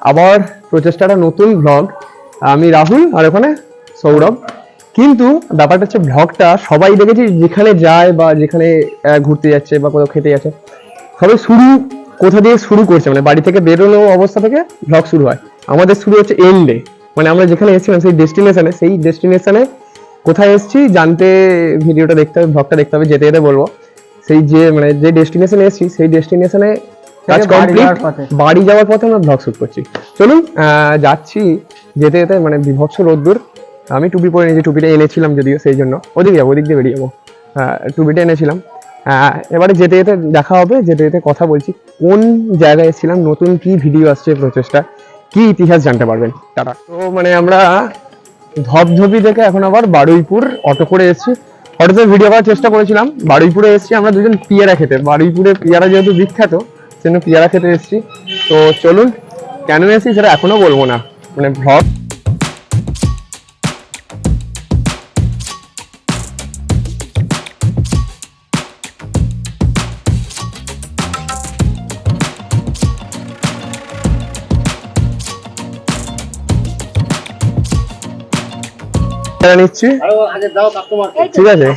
আবার প্রচেষ্টাটা নতুন ব্লগ। আমি রাহুল আর ওখানে সৌরভ। কিন্তু ব্যাপারটা হচ্ছে ব্লগটা সবাই দেখেছি যেখানে যায় বা যেখানে ঘুরতে যাচ্ছে বা কোথাও খেতে যাচ্ছে, সবাই শুরু কোথা দিয়ে শুরু করছে, মানে বাড়ি থেকে বেরোনো অবস্থা থেকে ব্লগ শুরু হয়। আমাদের শুরু হচ্ছে এন্ডে, মানে আমরা যেখানে এসেছিলাম সেই ডেস্টিনেশনে কোথায় এসেছি জানতে ভিডিওটা দেখতে হবে, ব্লগটা দেখতে হবে, যেতে যেতে বলবো। সেই যে মানে যে ডেস্টিনেশনে এসেছি সেই ডেস্টিনেশনে কাজ কমপ্লিট, বাড়ি যাওয়ার পথে আমরা ব্লগ শুট করছি। চলুন যাচ্ছি, যেতে যেতে মানে বিভৎস রোদ্দুর। আমি টুপি পরে নিয়েছি, টুপিটা এনেছিলাম যদিও, সেই জন্য ওদিকে যাবো, ওদিক দিয়ে বেরিয়ে যাবো। টুপিটা এনেছিলাম। এবারে যেতে যেতে দেখা হবে, যেতে যেতে কথা বলছি কোন জায়গায় এসেছিলাম, নতুন কি ভিডিও আসছে, প্রচেষ্টা কি ইতিহাস জানতে পারবেন। টাটা। তো মানে আমরা ধপধপি থেকে এখন আবার বারুইপুর অটো করে এসেছি। অটোতে ভিডিও করার চেষ্টা করেছিলাম। বারুইপুরে এসেছি আমরা দুজন পিয়ারা খেতে, বারুইপুরে পিয়ারা যেহেতু বিখ্যাত সেজন্য পিয়ারা খেতে এসেছি। তো চলুন, কেন এসেছি সেটা এখনো বলবো না, মানে ভ্লগ। নিচ্ছি, ঠিক আছে।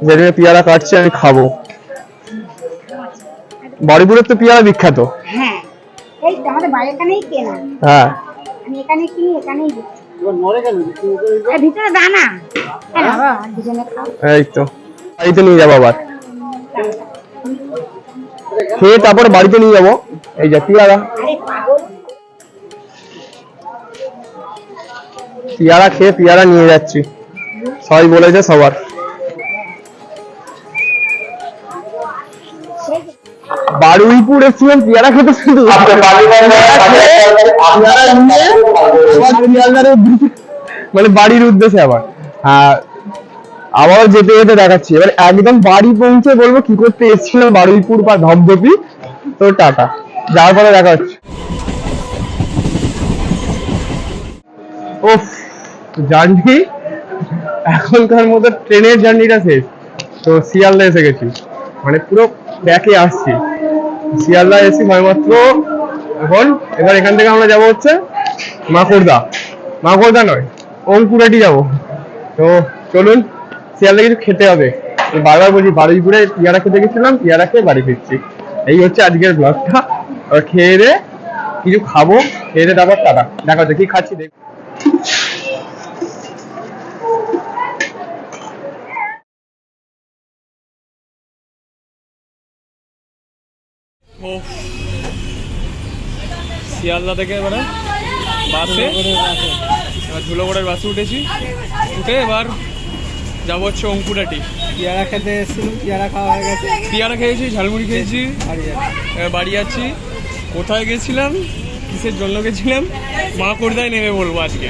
যেদিনে পেয়ারা কাটছি আমি খাবো। বারুইপুরের তো পেয়ারা বিখ্যাত। হ্যাঁ, এই তো বাড়িতে নিয়ে যাবো, আবার খেয়ে তারপর বাড়িতে নিয়ে যাবো। এই যে পেয়ারা, পেয়ারা খেয়ে পেয়ারা নিয়ে যাচ্ছি, সবাই বলেছে সবার। বারুইপুর এসেছিলাম পেয়ারা খেতে, শুধু মানে বাড়ির উদ্দেশ্যে আবার যেতে যেতে দেখাচ্ছি। এবার একদম বাড়ি পৌঁছে বলবো কি করতে এসেছিলাম বারুইপুর বা ধপধপি। তো টাটা, যাওয়ার পরে দেখা হচ্ছে। ওফ, জার্নি এখনকার মতো ট্রেনের জার্নিটা শেষ। তো শিয়ালদা এসে গেছি, মানে পুরো ব্যাকে আসছি। শিয়ালদা এসি মাত্র এখন। এবার এখান থেকে আমরা যাবো হচ্ছে মাকড়দা নয়, অঙ্কুরাটি যাবো। তো চলুন, শিয়ালদা কিছু খেতে হবে। বারবার বলছি বারুইপুরে পেয়ারা খেতে গেছিলাম, পেয়ারা খেয়ে বাড়ি ফিরছি। এই হচ্ছে আজকের ব্লগটা। খেয়ে দে কিছু খাবো, খেয়ে দে তারপর টাটা, দেখা হচ্ছে। কি খাচ্ছি দেখ। শিয়ালদা থেকে এবারে বাসে, এবার ধুলোগড়ের বাসে উঠেছি। উঠে এবার যাবো হচ্ছে অঙ্কুরাটি। পেয়ারা খেতে এসেছিলাম, পেয়ারা খাওয়া হয়ে গেছে। পেয়ারা খেয়েছি, ঝালমুড়ি খেয়েছি, বাড়ি যাচ্ছি। কোথায় গেছিলাম, কিসের জন্য গেছিলাম, মাকড়দায় নেমে বলবো আজকে।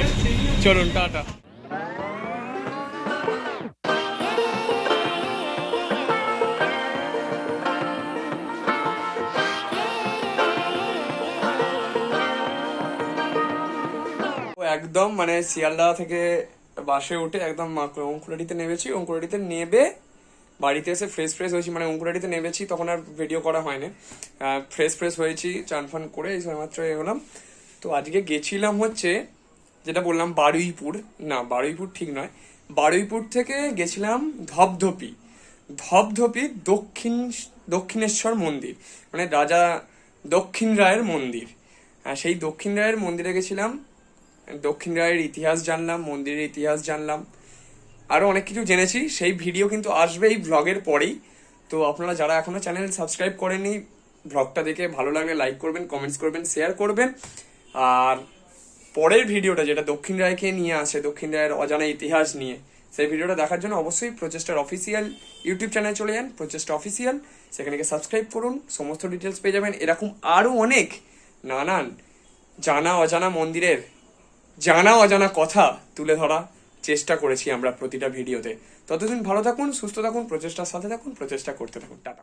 চলুন টাটা। একদম মানে শিয়ালদা থেকে বাসে উঠে একদম অঙ্কুরাটিতে নেমেছি। অঙ্কুরাটিতে নেবে বাড়িতে এসে ফ্রেশ হয়েছি, মানে অঙ্কুরাটিতে নেমেছি তখন আর ভিডিও করা হয়নি। ফ্রেশ হয়েছি, চান ফান করে এই সময় মাত্র এগোলাম। তো আজকে গেছিলাম হচ্ছে, যেটা বললাম বারুইপুর, না বারুইপুর ঠিক নয়, বারুইপুর থেকে গেছিলাম ধপধপি দক্ষিণেশ্বর মন্দির, মানে রাজা দক্ষিণ রায়ের মন্দির। সেই দক্ষিণ রায়ের মন্দিরে গেছিলাম, দক্ষিণ রায়ের ইতিহাস জানলাম, মন্দিরের ইতিহাস জানলাম, আরো অনেক কিছু জেনেছি। সেই ভিডিও কিন্তু আসবে এই ব্লগের পরেই। তো আপনারা যারা এখনো চ্যানেল সাবস্ক্রাইব করেননি, ব্লগটা দেখে ভালো লাগলে লাইক করবেন, কমেন্টস করবেন, শেয়ার করবেন। আর পরের ভিডিওটা যেটা দক্ষিণ রায়কে নিয়ে আসে, দক্ষিণ রায়ের অজানা ইতিহাস নিয়ে, সেই ভিডিওটা দেখার জন্য অবশ্যই প্রচেষ্টার অফিসিয়াল ইউটিউব চ্যানেল চলে যান, প্রচেষ্টা অফিসিয়াল, সেখানে সাবস্ক্রাইব করুন, সমস্ত ডিটেলস পেয়ে যাবেন। এরকম আরো অনেক নানান জানা অজানা মন্দিরের জানা অজানা কথা তুলে ধরা চেষ্টা করেছি আমরা প্রতিটা ভিডিওতে। ততদিন ভালো থাকুন, সুস্থ থাকুন, প্রচেষ্টার সাথে থাকুন, প্রচেষ্টা করতে থাকুন। টাটা।